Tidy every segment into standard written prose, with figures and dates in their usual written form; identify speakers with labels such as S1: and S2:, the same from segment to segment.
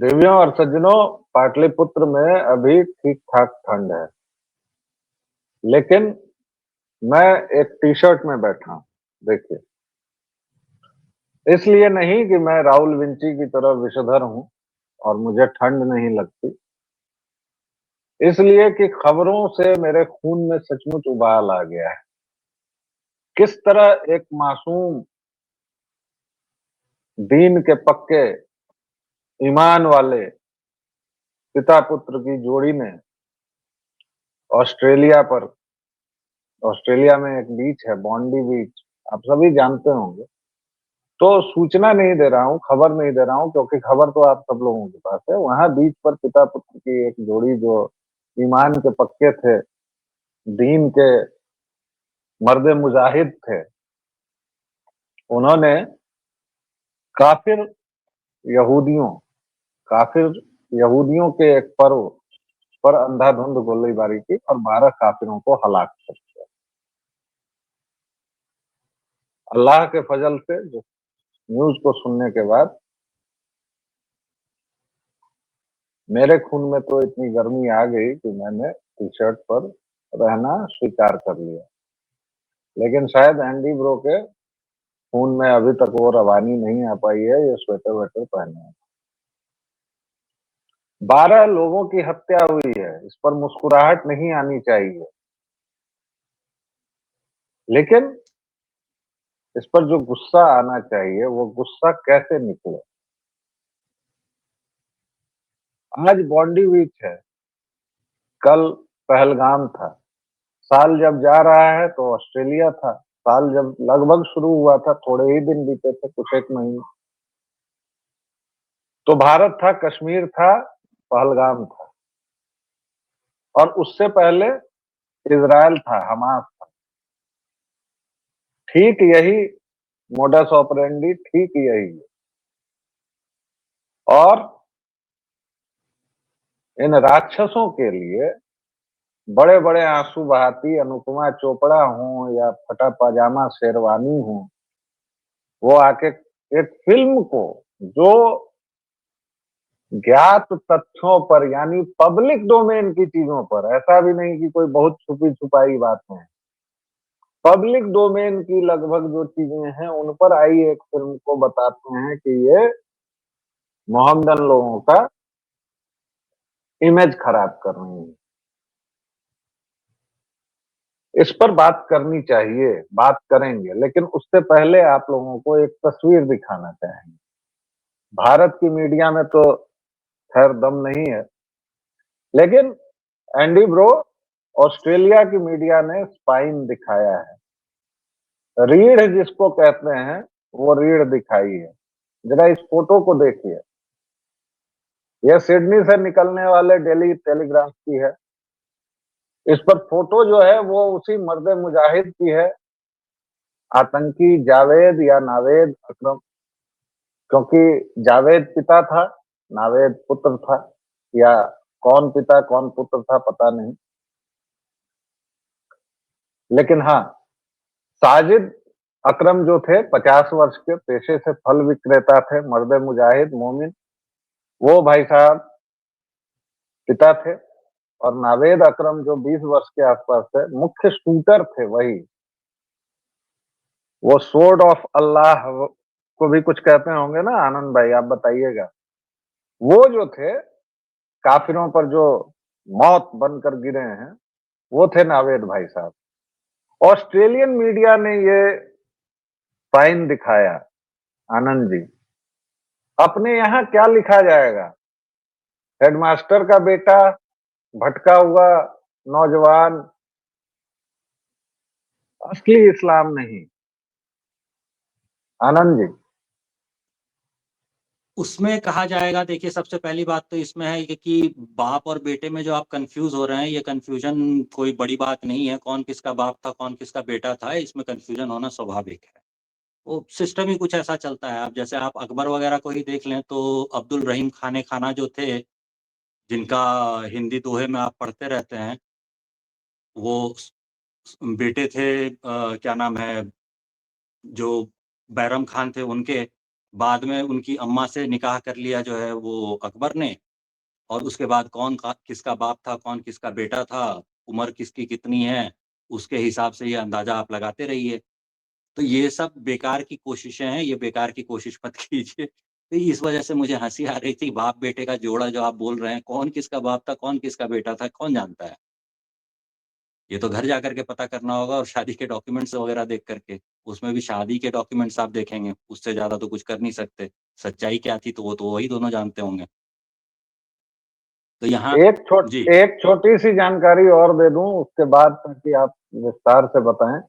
S1: देवियों और सज्जनों, पाटलिपुत्र में अभी ठीक-ठाक ठंड है, लेकिन मैं एक टी-शर्ट में बैठा हूँ, देखिए। इसलिए नहीं कि मैं राहुल विंची की तरह विषधर हूँ और मुझे ठंड नहीं लगती, इसलिए कि खबरों से मेरे खून में सचमुच उबाल आ गया है। किस तरह एक मासूम, दीन के पक्के, ईमान वाले पिता-पुत्र की जोड़ी ने ऑस्ट्रेलिया पर ऑस्ट्रेलिया में एक बीच है, बॉन्डी बीच, आप सभी जानते होंगे। तो सूचना नहीं दे रहा हूँ, खबर नहीं दे रहा हूँ क्योंकि खबर तो आप सब लोगों के पास है। वहाँ बीच पर पिता-पुत्र की एक जोड़ी जो ईमान के पक्के थे, दीन के मर्द मुजाहिद थे, उन्होंने काफ़िर यहूदियों काफ़िर यहूदियों के एक पर्व पर अंधाधुंध गोलीबारी की और 12 काफिरों को हलाक कर दिया। अल्लाह के फजल से जो न्यूज़ को सुनने के बाद मेरे खून में तो इतनी गर्मी आ गई कि मैंने टी-शर्ट पर रहना स्वीकार कर लिया। लेकिन शायद एंडी ब्रो के खून में अभी तक वो रवानी नहीं आ पाई है, ये स्वेटर-वेटर पहने हैं। 12 लोगों की हत्या हुई है, इस पर मुस्कुराहट नहीं आनी चाहिए। लेकिन इस पर जो गुस्सा आना चाहिए, वो गुस्सा कैसे निकले? आज बॉन्डी बीच है, कल पहलगाम था। साल जब जा रहा है तो ऑस्ट्रेलिया था। साल जब लगभग शुरू हुआ था, थोड़े ही दिन बीते थे, कुछ 1 महीने। तो भारत था, कश्मीर था, पहलगाम था और उससे पहले इज़राइल था, हमास था। ठीक यही मोडस ऑपरेंडी, ठीक यही है। और इन राक्षसों के लिए बड़े-बड़े आँसू बहाती अनुपमा चोपड़ा हों या फटा पाजामा शेरवानी हो, वो आके एक फ़िल्म को जो ज्ञात तथ्यों पर यानी पब्लिक डोमेन की चीज़ों पर, ऐसा भी नहीं कि कोई बहुत छुपी-छुपाई बातें हैं। पब्लिक डोमेन की लगभग जो चीज़ें हैं, उन पर आई एक फ़िल्म को बताते हैं कि ये मोहम्मदन लोगों का इमेज खराब कर रही है। इस पर बात करनी चाहिए, बात करेंगे, लेकिन उससे पहले आप लोगों को एक तस्वीर दिखाना चाहेंगे। भारत की मीडिया में तो खैर दम नहीं है, लेकिन एंडी ब्रो, ऑस्ट्रेलिया की मीडिया ने स्पाइन दिखाया है। रीढ़ जिसको कहते हैं, वो रीढ़ दिखाई है। ज़रा इस फ़ोटो को देखिए। यह सिडनी से निकलने वाले डेली टेलीग्राफ की है। इस पर फ़ोटो जो है वो उसी मर्द मुजाहिद की है, आतंकी जावेद या नावेद अकरम, क्योंकि जावेद पिता था, नावेद पुत्र था, या कौन पिता कौन पुत्र था पता नहीं। लेकिन हाँ, साजिद अकरम जो थे 50 वर्ष के, पेशे से फल विक्रेता थे, मर्द मुजाहिद मोमिन, वो भाई साहब पिता थे। और नावेद अकरम जो 20 वर्ष के आसपास थे, मुख्य शूटर थे वही। वो स्वॉर्ड ऑफ अल्लाह को भी कुछ कहते होंगे ना आनंद भाई, आप बताइएगा। वो जो थे, काफिरों पर जो मौत बनकर गिरे हैं, वो थे नावेद भाई साहब। ऑस्ट्रेलियन मीडिया ने ये साइन दिखाया, आनंद जी। अपने यहाँ क्या लिखा जाएगा? हेडमास्टर का बेटा, भटका हुआ नौजवान, असली इस्लाम नहीं। आनंद जी।
S2: उसमें कहा जाएगा, देखिए सबसे पहली बात तो इसमें है कि बाप और बेटे में जो आप कंफ्यूज हो रहे हैं, ये कंफ्यूजन कोई बड़ी बात नहीं है। कौन किसका बाप था, कौन किसका बेटा था, इसमें कंफ्यूजन होना स्वाभाविक है। वो सिस्टम ही कुछ ऐसा चलता है। आप जैसे आप अकबर वगैरह को ही देख लें तो अब्दुल रहीम खाने खाना जो थे, जिनका हिंदी दोहे में आप पढ़ते रहते हैं, वो बेटे थे, क्या नाम है, जो बैरम खान थे उनके। बाद में उनकी अम्मा से निकाह कर लिया जो है वो अकबर ने, और उसके बाद कौन किसका बाप था, कौन किसका बेटा था, उम्र किसकी कितनी है, उसके हिसाब से ये अंदाज़ा आप लगाते रहिए। तो ये सब बेकार की कोशिशें हैं, ये बेकार की कोशिश मत कीजिए। तो इस वजह से मुझे हँसी आ रही थी, बाप-बेटे का जोड़ा जो आप बोल रहे हैं, कौन किसका बाप था, कौन किसका बेटा था, कौन जानता है? ये तो घर जाकर के पता करना होगा, और शादी के डॉक्यूमेंट्स वगैरह देख कर के। उसमें भी शादी के डॉक्यूमेंट्स आप देखेंगे, उससे ज़्यादा तो कुछ कर नहीं सकते। सच्चाई क्या थी तो वो तो वही दोनों जानते होंगे। तो यहाँ जी,
S1: एक छोटी-सी जानकारी और दे दूँ उसके बाद, ताकि आप विस्तार से बताएँ।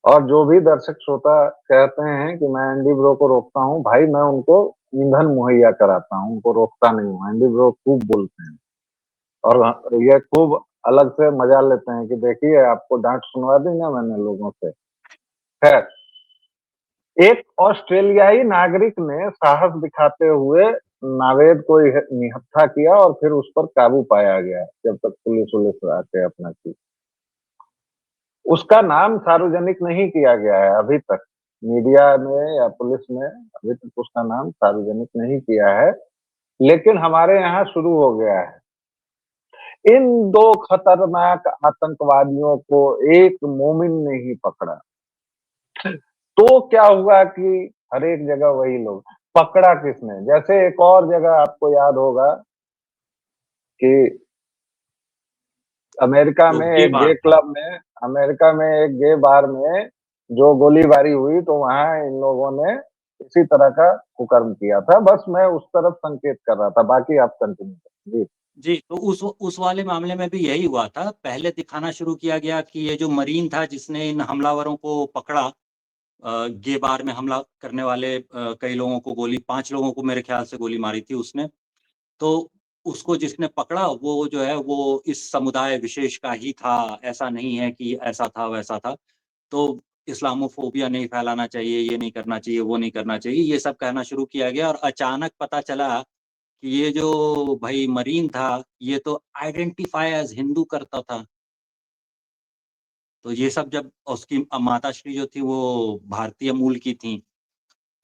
S1: और जो भी दर्शक श्रोता कहते हैं कि मैं एंडी ब्रो को रोकता हूँ, भाई मैं उनको ईंधन मुहैया कराता हूँ, उनको रोकता नहीं हूँ। एंडी ब्रो खूब बोलते हैं और ये खूब अलग से मज़ा लेते हैं कि देखिए आपको डाँट सुनवा दी ना मैंने लोगों से। खैर, एक ऑस्ट्रेलियाई नागरिक ने साहस दिखाते हुए नावेद को निहत्था किया और फिर उस पर काबू पाया गया, जब तक पुलिस-वुलिस आके अपना की। उसका नाम सार्वजनिक नहीं किया गया है अभी तक। मीडिया में या पुलिस ने अभी तक उसका नाम सार्वजनिक नहीं किया है, लेकिन हमारे यहाँ शुरू हो गया है। इन 2 खतरनाक आतंकवादियों को एक मोमिन ने ही पकड़ा। तो क्या हुआ कि हर एक जगह वही लोग, पकड़ा किसने? जैसे एक और जगह आपको याद होगा कि अमेरिका
S2: जो
S1: में
S2: ये
S1: एक
S2: बार
S1: गे
S2: था।
S1: क्लब में अमेरिका में एक गे बार में जो गोलीबारी हुई, तो वहाँ इन लोगों ने इसी तरह का कुकर्म किया था। बस मैं उस तरफ संकेत कर रहा था, बाकी आप कंटिन्यू करें। जी।
S2: जी, तो उस वाले मामले में भी यही हुआ था। पहले दिखाना शुरू किया गया कि ये जो मरीन था जिसने इन हमलावरों को पकड़ा, गे बार में हमला करने वाले कई लोगों को गोली 5 लोगों को मेरे ख़्याल से गोली मारी थी उसने। तो उसको जिसने पकड़ा वो जो है वो इस समुदाय विशेष का ही था, ऐसा नहीं है कि ऐसा था, वैसा था। तो इस्लामोफ़ोबिया नहीं फैलाना चाहिए, ये नहीं करना चाहिए, वो नहीं करना चाहिए, ये सब कहना शुरू किया गया, और अचानक पता चला कि ये जो भई मरीन था, ये तो आइडेंटिफ़ाई एज़ हिंदू करता था। तो ये सब जब उसकी माताश्री जो थी वो भारतीय मूल की थीं।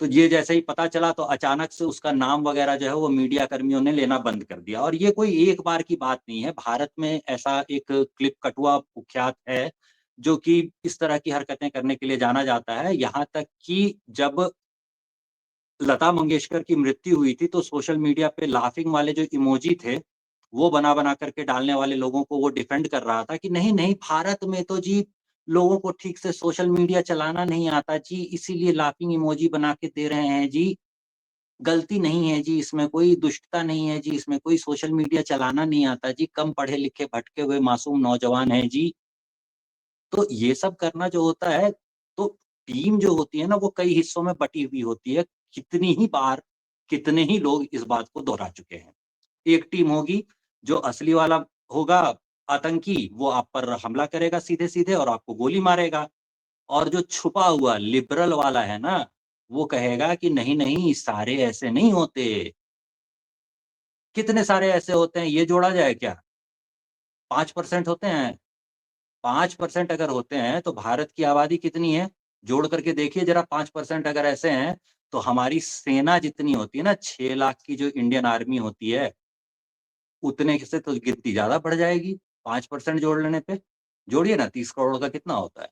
S2: तो ये जैसे ही पता चला तो अचानक से उसका नाम वग़ैरह जो है वो मीडिया कर्मियों ने लेना बंद कर दिया, और ये कोई एक बार की बात नहीं है। भारत में ऐसा एक क्लिप कटुआ कुख्यात है, जो कि इस तरह की हरकतें करने के लिए जाना जाता है। यहाँ तक कि जब लता मंगेशकर की मृत्यु हुई थी, तो सोशल मीडिया पे लाफिंग वाले जो इमोजी थे, वो बना-बना करके डालने वाले लोगों को वो डिफेंड कर रहा था कि नहीं, नहीं, भारत में तो जी लोगों को ठीक से सोशल मीडिया चलाना नहीं आता जी, इसीलिए लाफिंग इमोजी बना के दे रहे हैं जी। गलती नहीं है जी, इसमें कोई दुष्टता नहीं है जी, इसमें कोई सोशल मीडिया चलाना नहीं आता जी, कम पढ़े-लिखे भटके हुए मासूम नौजवान हैं जी। तो ये सब करना जो होता है, तो टीम जो होती है ना वो कई हिस्सों में बटी हुई होती है। कितनी ही बार, कितने ही लोग इस बात को दोहरा चुके हैं। एक टीम होगी जो असली वाला होगा आतंकी, वो आप पर हमला करेगा सीधे-सीधे और आपको गोली मारेगा। और जो छुपा हुआ लिबरल वाला है ना, वो कहेगा कि नहीं, नहीं, सारे ऐसे नहीं होते। कितने सारे ऐसे होते हैं, ये जोड़ा जाए क्या? 5% होते हैं। 5% अगर होते हैं, तो भारत की आबादी कितनी है? जोड़ करके देखिए ज़रा, 5% अगर ऐसे हैं, तो हमारी सेना जितनी होती है ना, 6 लाख की जो इंडियन आर्मी होती है, उतने से तो गिनती ज़्यादा बढ़ जाएगी, 5% जोड़ लेने पे। जोड़िए ना, 30 करोड़ का कितना होता है?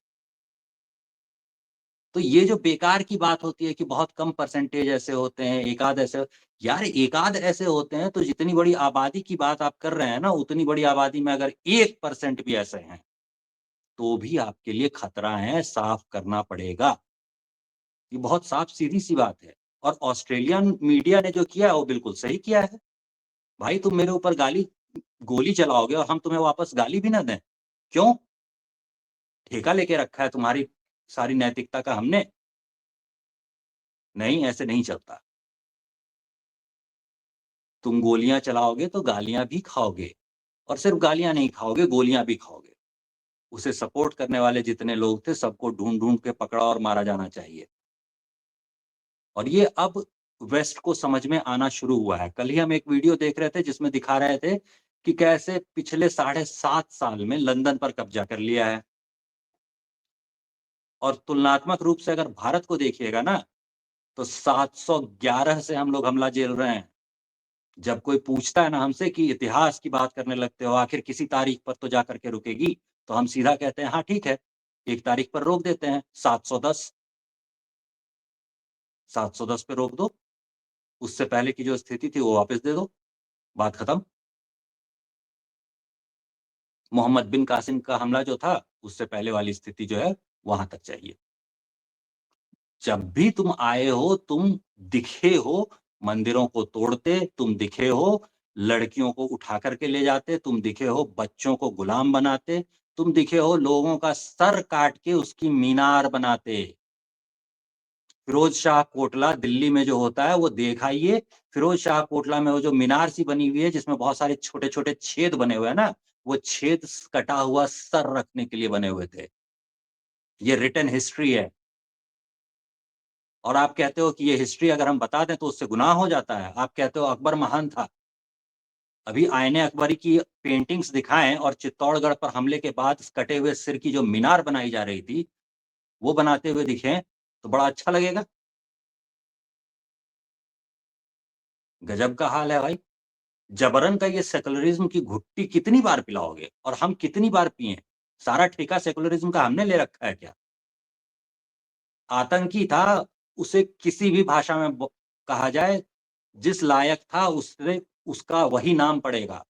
S2: तो ये जो बेकार की बात होती है कि बहुत कम परसेंटेज ऐसे होते हैं, एकाध ऐसे, यार एकाध ऐसे होते हैं, तो जितनी बड़ी आबादी की बात आप कर रहे हैं ना, उतनी बड़ी आबादी में अगर 1% भी ऐसे हैं, तो भी आपके लिए खतरा है, साफ करना पड़ेगा। ये बहुत साफ सीधी-सी बात है, और ऑस्ट्रेलियन मीडिया ने जो किया है वो बिल्कुल सही किया है। भाई तुम मेरे ऊपर गोली चलाओगे और हम तुम्हें वापस गाली भी ना दें, क्यों? ठेका लेके रखा है तुम्हारी सारी नैतिकता का हमने? नहीं, ऐसे नहीं चलता। तुम गोलियाँ चलाओगे तो गालियाँ भी खाओगे, और सिर्फ गालियाँ नहीं खाओगे, गोलियाँ भी खाओगे। उसे सपोर्ट करने वाले जितने लोग थे सबको ढूँढ-ढूँढ के पकड़ा और मारा जाना चाहिए। और ये अब वेस्ट को समझ में आना शुरू हुआ है। कल ही हम एक वीडियो देख रहे थे जिसमें दिखा रहे थे कि कैसे पिछले साढ़े 7 साल में लंदन पर कब्ज़ा कर लिया है। और तुलनात्मक रूप से अगर भारत को देखिएगा ना, तो 711 से हम लोग हमला झेल रहे हैं। जब कोई पूछता है ना हमसे कि इतिहास की बात करने लगते हो, आखिर किसी तारीख पर तो जा कर के रुकेगी, तो हम सीधा कहते हैं हाँ ठीक है, एक तारीख पर रोक देते हैं 710, 710 पे रोक दो, उससे पहले की जो स्थिति थी वो वापस दे दो, बात खत्म। मोहम्मद बिन कासिम का हमला जो था, उससे पहले वाली स्थिति जो है, वहाँ तक चाहिए। जब भी तुम आए हो, तुम दिखे हो मंदिरों को तोड़ते, तुम दिखे हो लड़कियों को उठा कर के ले जाते, तुम दिखे हो बच्चों को गुलाम बनाते, तुम दिखे हो लोगों का सर काट के उसकी मीनार बनाते। फिरोज शाह कोटला दिल्ली में जो होता है वो देख आइए। फिरोज शाह कोटला में वो जो मीनार सी बनी हुई है जिसमें बहुत सारे छोटे-छोटे छेद बने हुए हैं ना, वो छेद कटा हुआ सर रखने के लिए बने हुए थे। ये रिटन हिस्ट्री है। और आप कहते हो कि ये हिस्ट्री अगर हम बता दें तो उससे गुनाह हो जाता है। आप कहते हो अकबर महान था। अभी आईने अकबरी की पेंटिंग्स दिखाएँ और चित्तौड़गढ़ पर हमले के बाद इस कटे हुए सिर की जो मीनार बनाई जा रही थी, वो बनाते हुए दिखें, तो बड़ा अच्छा लगेगा। गज़ब का हाल है भाई। जबरन का ये सेकुलरिज़्म की घुट्टी कितनी बार पिलाओगे और हम कितनी बार पिएँ? सारा ठेका सेकुलरिज़्म का हमने ले रखा है क्या? आतंकी था, उसे किसी भी भाषा में ब कहा जाए, जिस लायक था उससे उसका वही नाम पड़ेगा।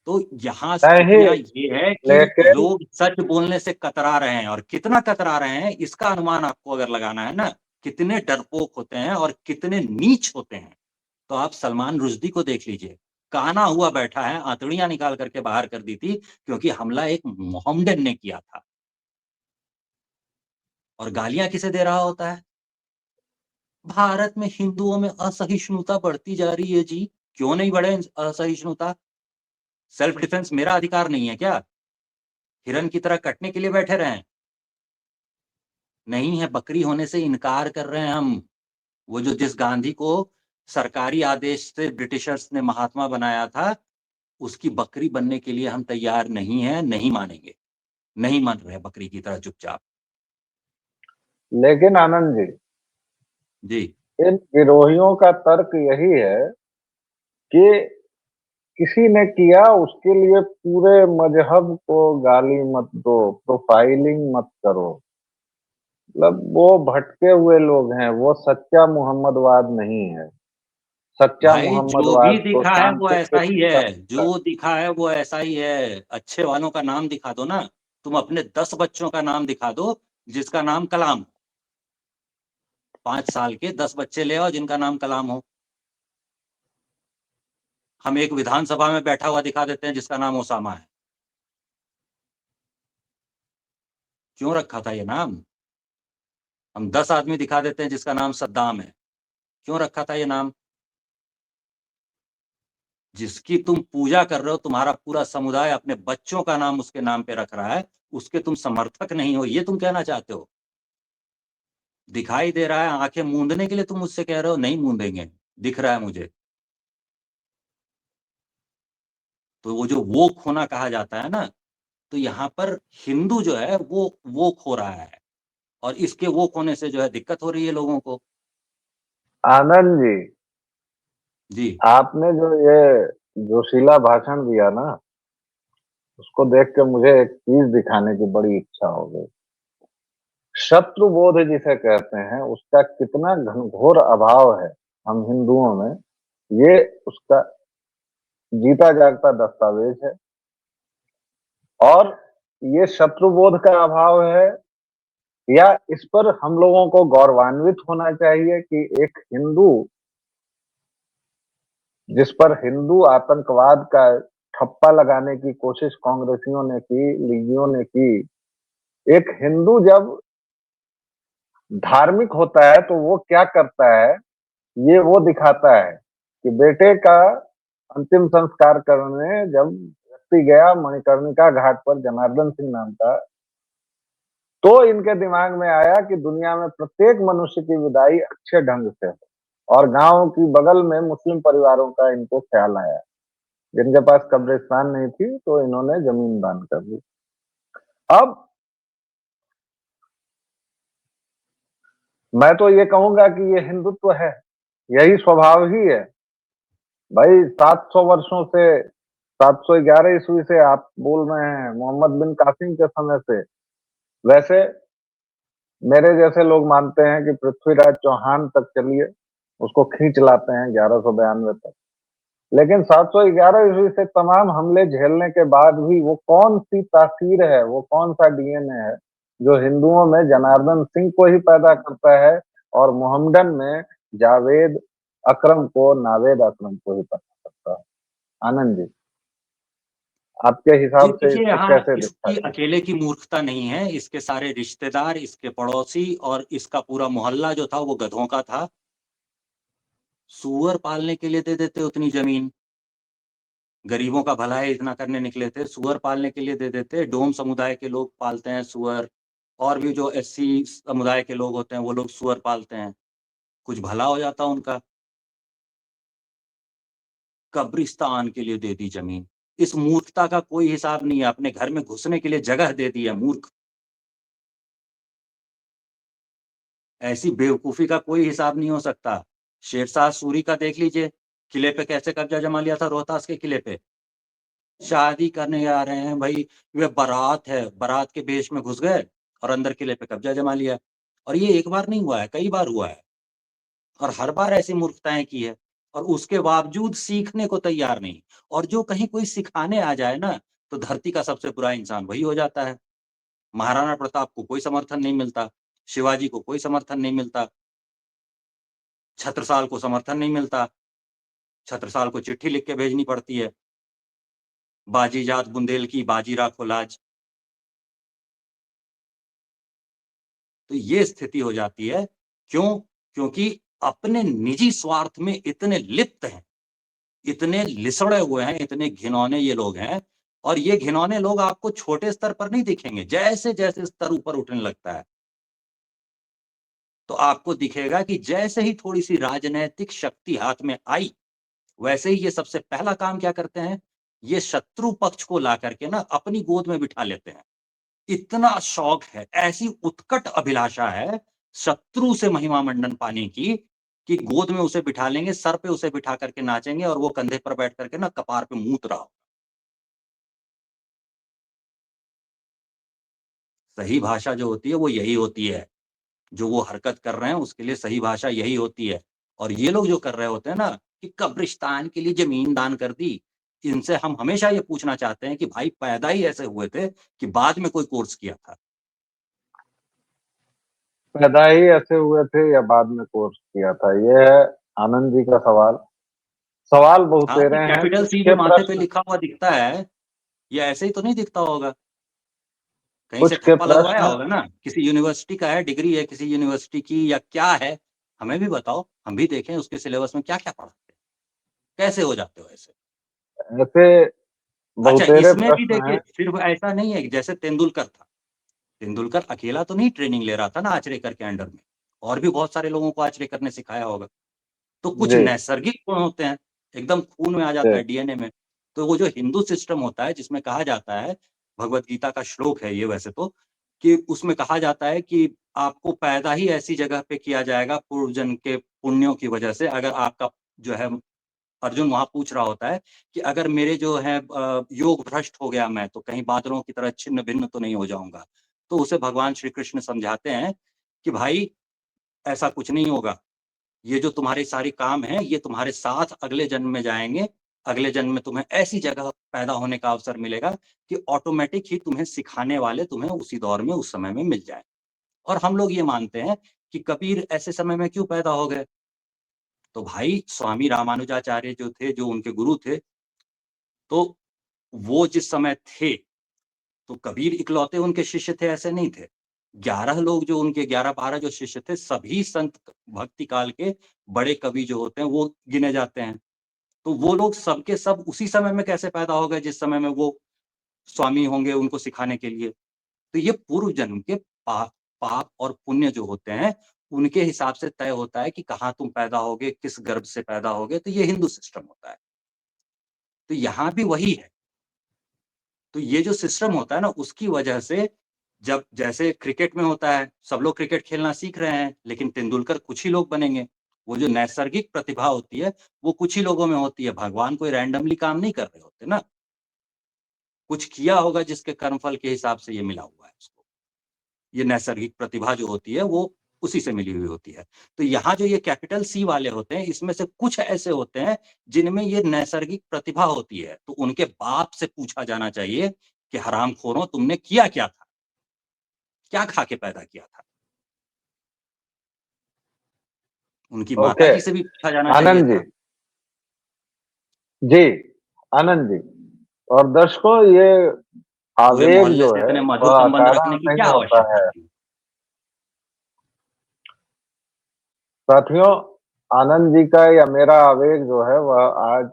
S2: तो यहाँ
S1: नहीं,
S2: स्थितियाँ ये है कि
S1: लेकिन
S2: लोग सच बोलने से कतरा रहे हैं और कितना कतरा रहे हैं, इसका अनुमान आपको अगर लगाना है ना, कितने डरपोक होते हैं और कितने नीच होते हैं, तो आप सलमान रुश्दी को देख लीजिए। काना हुआ बैठा है, आंतड़ियाँ निकाल कर के बाहर कर दी थी, क्योंकि हमला एक मोहम्मडन ने किया था। और गालियाँ किसे दे रहा होता है? भारत में हिंदुओं में असहिष्णुता बढ़ती जा रही है जी। क्यों नहीं बढ़े असहिष्णुता? सेल्फ डिफेंस मेरा अधिकार नहीं है क्या? हिरन की तरह कटने के लिए बैठे रहें? नहीं है, बकरी होने से इनकार कर रहे हैं हम। वो जो जिस गांधी को सरकारी आदेश से ब्रिटिशर्स ने महात्मा बनाया था, उसकी बकरी बनने के लिए हम तैयार नहीं हैं, नहीं मानेंगे। नहीं मान रहे बकरी की तरह चुपचाप।
S1: लेकिन आनंद जी,
S2: जी।
S1: इन विरोहियों का तर्क यही है कि किसी ने किया उसके लिए पूरे मजहब को गाली मत दो, प्रोफाइलिंग मत करो। मतलब वो भटके हुए लोग हैं, वो सच्चा मोहम्मदवाद नहीं है। सच्चा
S2: भाई जो भी
S1: मोहम्मदवाद तो
S2: दिखा है वो ऐसा
S1: शांति
S2: ही है, जो दिखा है वो ऐसा ही है। अच्छे वालों का नाम दिखा दो ना, तुम अपने 10 बच्चों का नाम दिखा दो, जिसका नाम कलाम। 5 साल के 10 बच्चे ले आओ जिनका नाम कलाम हो। हम एक विधानसभा में बैठा हुआ दिखा देते हैं जिसका नाम ओसामा है। क्यों रखा था ये नाम? हम 10 आदमी दिखा देते हैं जिसका नाम सद्दाम है। क्यों रखा था ये नाम? जिसकी तुम पूजा कर रहे हो, तुम्हारा पूरा समुदाय अपने बच्चों का नाम उसके नाम पे रख रहा है, उसके तुम समर्थक नहीं हो, ये तुम कहना चाहते हो? दिखाई दे रहा है, आँखें मूंदने के लिए तुम मुझसे कह रहे हो, नहीं मूंदेंगे, दिख रहा है मुझे। तो वो जो वोक होना कहा जाता है ना, तो यहाँ पर हिंदू जो है वो वोक हो रहा है और इसके वोक होने से जो है दिक्कत हो रही है लोगों को।
S1: आनंद जी,
S2: जी।
S1: आपने जो ये जोशीला भाषण दिया ना, उसको देख के मुझे एक चीज दिखाने की बड़ी इच्छा हो गई। शत्रु बोध जिसे कहते हैं, उसका कितना घनघोर अभाव है हम हिंदुओं में, ये उसका जीता जागता दस्तावेज है। और ये शत्रुबोध का अभाव है, या इस पर हम लोगों को गौरवान्वित होना चाहिए कि एक हिंदू, जिस पर हिंदू आतंकवाद का ठप्पा लगाने की कोशिश कांग्रेसियों ने की, लीगियों ने की, एक हिंदू जब धार्मिक होता है तो वो क्या करता है, ये वो दिखाता है कि बेटे का अंतिम संस्कार करने जब व्यक्ति गया मणिकर्णिका घाट पर, जनार्दन सिंह नाम का, तो इनके दिमाग में आया कि दुनिया में प्रत्येक मनुष्य की विदाई अच्छे ढंग से हो। और गांव की बगल में मुस्लिम परिवारों का इनको ख्याल आया, जिनके पास कब्रिस्तान नहीं थी तो इन्होंने जमीन दान कर दी। अब मैं तो ये कहूंगा कि ये हिंदुत्व है, यही स्वभाव ही है भाई। 700 वर्षों से, 711 ईस्वी से आप बोल रहे हैं, मोहम्मद बिन कासिम के समय से। वैसे मेरे जैसे लोग मानते हैं कि पृथ्वीराज चौहान तक चलिए, उसको खींच लाते हैं 1192 तक। लेकिन 711 ईस्वी से तमाम हमले झेलने के बाद भी वो कौन सी तासीर है, वो कौन सा डीएनए है जो हिंदुओं में जनार्दन सिंह को ही पैदा करता है और मोहम्मडन में जावेद अकरम को, नावेद अकरम को ही पैदा करता है। आनंद जी, आपके
S2: जी
S1: हिसाब से
S2: देखिए,
S1: इसको
S2: यहाँ
S1: कैसे देखा
S2: इसकी
S1: जाए?
S2: अकेले की मूर्खता नहीं है, इसके सारे रिश्तेदार, इसके पड़ोसी और इसका पूरा मोहल्ला जो था वो गधों का था। सूअर पालने के लिए दे देते उतनी जमीन, गरीबों का भला है इतना करने निकले थे, सूअर पालने के लिए दे देते। डोम समुदाय के लोग पालते हैं सूअर, और भी जो एससी समुदाय के लोग होते हैं वो लोग सूअर पालते हैं, कुछ भला हो जाता उनका। कब्रिस्तान के लिए दे दी जमीन। इस मूर्खता का कोई हिसाब नहीं है, अपने घर में घुसने के लिए जगह दे दी है मूर्ख। ऐसी बेवकूफ़ी का कोई हिसाब नहीं हो सकता। शेरशाह सूरी का देख लीजिए, किले पे कैसे कब्ज़ा जमा लिया था, रोहतास के किले पे। शादी करने जा रहे हैं भई, ये बारात है, बारात के भेष में घुस गए और अंदर किले पे कब्ज़ा जमा लिया। और ये एक बार नहीं हुआ है, कई बार हुआ है और हर बार ऐसी मूर्खताएँ की है और उसके बावजूद सीखने को तैयार नहीं। और जो कहीं कोई सिखाने आ जाए ना, तो धरती का सबसे बुरा इंसान वही हो जाता है। महाराणा प्रताप को कोई समर्थन नहीं मिलता, शिवाजी को कोई समर्थन नहीं मिलता, छत्रसाल को समर्थन नहीं मिलता, छत्रसाल को चिट्ठी लिख के भेजनी पड़ती है, बाजी जात बुंदेल की, बाजी राखो लाज। तो ये स्थिति हो जाती है। क्यों? क्योंकि अपने निजी स्वार्थ में इतने लिप्त हैं, इतने लिसड़े हुए हैं, इतने घिनौने ये लोग हैं। और ये घिनौने लोग आपको छोटे स्तर पर नहीं दिखेंगे, जैसे-जैसे स्तर ऊपर उठने लगता है, तो आपको दिखेगा कि जैसे ही थोड़ी-सी राजनैतिक शक्ति हाथ में आई, वैसे ही ये सबसे पहला काम क्या करते हैं, ये शत्रु पक्ष को ला करके ना अपनी गोद में बिठा लेते हैं। इतना शौक है, ऐसी उत्कट अभिलाषा है शत्रु से महिमा मंडन पाने की, कि गोद में उसे बिठा लेंगे, सर पे उसे बिठा करके नाचेंगे और वो कंधे पर बैठ करके ना कपार पे मूत रहा हो। सही भाषा जो होती है वो यही होती है। जो वो हरकत कर रहे हैं उसके लिए सही भाषा यही होती है। और ये लोग जो कर रहे होते हैं ना कि कब्रिस्तान के लिए ज़मीन दान कर दी, इनसे हम हमेशा ये पूछना चाहते हैं कि भाई पैदा ही ऐसे हुए थे कि बाद में कोई कोर्स किया था?
S1: पैदा ही ऐसे हुए थे या बाद में कोर्स किया था, ये है आनंद जी का सवाल। सवाल
S2: हाँ, कि
S1: बहुतेरे हैं,
S2: कैपिटल
S1: कुछ
S2: सी
S1: के
S2: जो माथे पे
S1: प्रश्न,
S2: लिखा हुआ दिखता है, ये ऐसे ही तो नहीं दिखता होगा। कहीं से
S1: कुछ के
S2: ठप्पा लगवाया
S1: प्रश्न
S2: होगा ना, किसी यूनिवर्सिटी का है, डिग्री है किसी यूनिवर्सिटी की या क्या है, हमें भी बताओ, हम भी देखें उसके सिलेबस में क्या-क्या पढ़ाते हैं, कैसे हो जाते हो ऐसे?
S1: ऐसे
S2: अच्छा,
S1: बहुतेरे
S2: इसमें भी
S1: प्रश्न
S2: देखिए,
S1: हैं।
S2: सिर्फ ऐसा नहीं है कि जैसे तेंदुलकर था, तेंदुलकर अकेला तो नहीं ट्रेनिंग ले रहा था ना आचरेकर के अंडर में, और भी बहुत सारे लोगों को आचरेकर ने सिखाया होगा। तो कुछ
S1: जी,
S2: नैसर्गिक गुण होते हैं, एकदम खून में आ जाता
S1: जी,
S2: है, डीएनए में। तो वो जो हिंदू सिस्टम होता है जिसमें कहा जाता है, भगवत गीता का श्लोक है ये वैसे तो, कि उसमें कहा जाता है कि आपको पैदा ही ऐसी जगह पे किया जाएगा पूर्व जन्म के पुण्यों की वजह से। अगर आपका जो है अर्जुन वहाँ पूछ रहा होता है कि अगर मेरे जो है योग भ्रष्ट हो गया मैं, तो कहीं बादलों की तरह छिन्न-भिन्न तो नहीं हो जाऊँगा। तो उसे भगवान श्री कृष्ण समझाते हैं कि भाई ऐसा कुछ नहीं होगा। ये जो तुम्हारे सारे काम हैं, ये तुम्हारे साथ अगले जन्म में जाएँगे। अगले जन्म में तुम्हें ऐसी जगह पैदा होने का अवसर मिलेगा कि ऑटोमैटिक ही तुम्हें सिखाने वाले तुम्हें उसी दौर में, उस समय में मिल जाएँ। और हम लोग ये मानते हैं कि कबीर ऐसे समय में क्यों पैदा हो गए? तो भाई स्वामी रामानुजाचार्य जो थे, जो उनके गुरु थे, तो वो जिस समय थे, तो कबीर इकलौते उनके शिष्य थे ऐसे नहीं थे। 11 लोग जो उनके 11-12 जो शिष्य थे, सभी संत भक्ति काल के बड़े कवि जो होते हैं, वो गिने जाते हैं। तो वो लोग सब के सब उसी समय में कैसे पैदा हो गए जिस समय में वो स्वामी होंगे उनको सिखाने के लिए। तो ये पूर्व जन्म के पाप और पुण्य जो होते हैं, उनके हिसाब से तय होता है कि कहाँ तुम पैदा होगे, किस गर्भ से पैदा होगे, तो ये हिंदू सिस्टम होता है। तो यहाँ भी वही है। तो ये जो सिस्टम होता है ना, उसकी वजह से जब जैसे क्रिकेट में होता है, सब लोग क्रिकेट खेलना सीख रहे हैं, लेकिन तेंदुलकर कुछ ही लोग बनेंगे। वो जो नैसर्गिक प्रतिभा होती है, वो कुछ ही लोगों में होती है। भगवान कोई रैंडमली काम नहीं कर रहे होते ना। कुछ किया होगा जिसके कर्मफल के हिसाब से ये मिला हुआ है उसको। ये नैसर्गिक प्रतिभा जो होती है वो उसी से मिली हुई होती है। तो यहाँ जो ये कैपिटल सी वाले होते हैं, इसमें से कुछ ऐसे होते हैं जिनमें ये नैसर्गिक प्रतिभा होती है। तो उनके बाप से पूछा जाना चाहिए कि हरामखोरों तुमने किया क्या था? क्या खा के पैदा किया था? उनकी
S1: ओके,
S2: माताजी से भी पूछा जाना चाहिए
S1: आनंद जी।
S2: था।
S1: जी, आनंद जी। और दर्शकों, ये
S2: पूरे
S1: आवेग
S2: मोहल्ले
S1: जो
S2: से
S1: है
S2: इतने मधुर
S1: वह
S2: संबंध रखने
S1: अकारण
S2: की क्या
S1: नहीं होता
S2: आवश्यकता
S1: है।
S2: थी?
S1: साथियों, आनंद जी का या मेरा आवेग जो है वह आज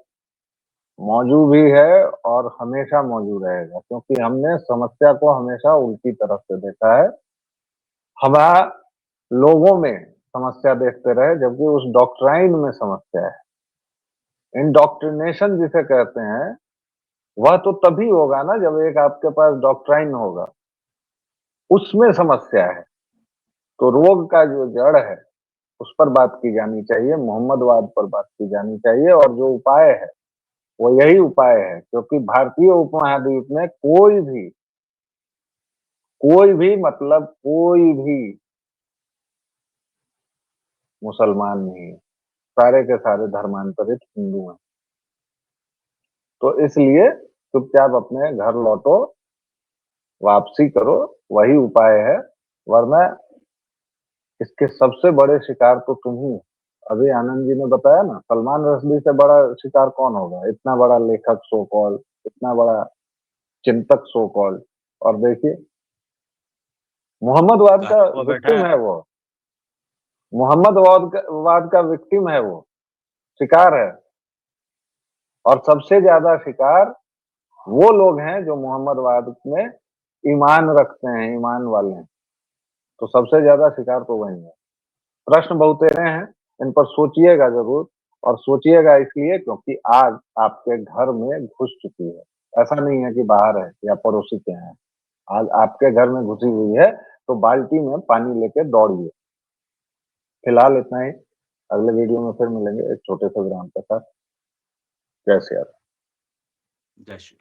S1: मौजूद भी है और हमेशा मौजूद रहेगा, क्योंकि हमने समस्या को हमेशा उल्टी तरफ से देखा है। हमारा लोगों में समस्या देखते रहे, जबकि उस डॉक्ट्राइन में समस्या है। इंडोक्ट्रिनेशन जिसे कहते हैं, वह तो तभी होगा ना जब एक आपके पास डॉक्ट्राइन होगा, उसमें समस्या है। तो रोग का जो जड़ है उस पर बात की जानी चाहिए, मोहम्मदवाद पर बात की जानी चाहिए, और जो उपाय है वो यही उपाय है। क्योंकि भारतीय उपमहाद्वीप में कोई भी मतलब कोई भी मुसलमान नहीं है, सारे के सारे धर्मांतरित हिंदू हैं। तो इसलिए चुपचाप अपने घर लौटो, वापसी करो, वही उपाय है। वरना इसके सबसे बड़े शिकार तो तुम ही हो। अभी आनंद जी ने बताया ना, सलमान रश्दी से बड़ा शिकार कौन होगा? इतना बड़ा लेखक सो कॉल, इतना बड़ा चिंतक सो कॉल। और देखिए, मोहम्मदवाद का
S2: काहे हुआ बैठा
S1: विक्टिम
S2: है?
S1: है वो। मोहम्मदवाद का विक्टिम है वो, शिकार है। और सबसे ज्यादा शिकार वो लोग हैं जो मोहम्मदवाद में ईमान रखते हैं, ईमान वाले हैं। तो सबसे ज्यादा शिकार तो वही है। प्रश्न बहुतेरे हैं, इन पर सोचिएगा जरूर। और सोचिएगा इसलिए क्योंकि आग आपके घर में घुस चुकी है। ऐसा नहीं है कि बाहर है या पड़ोसी के हैं, आग आपके घर में घुसी हुई है। तो बाल्टी में पानी लेके दौड़िए। फिलहाल इतना ही। अगले वीडियो में फिर मिलेंगे एक छोटे से विराम के साथ। जय श्री राम।
S2: जय श्री